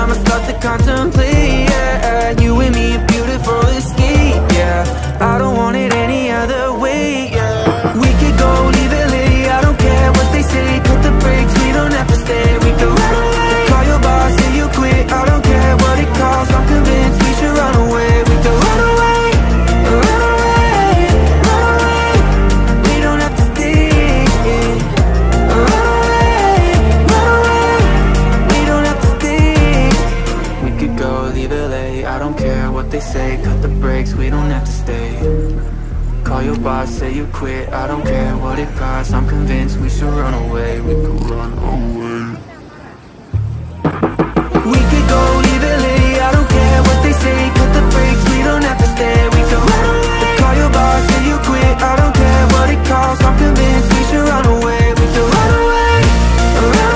I'ma start to contemplate, yeah. You and me, a beautiful escape, yeah. I don't want it any other way, yeah. We could go, leave it late, I don't care what they say. Cut the brakes, we don't have to stay. We could run away, call your boss, say you quit. I don't care what it costs, I'm convinced we should run away. We could run away, run away, run away. We don't have to stay. Run away, run away. We don't have to stay. We could go, leave it late, I don't care what they say. Cut the brakes, we don't have to stay. Call your boss, say you quit. I don't care what it costs, I'm convinced we should run away. We could run away.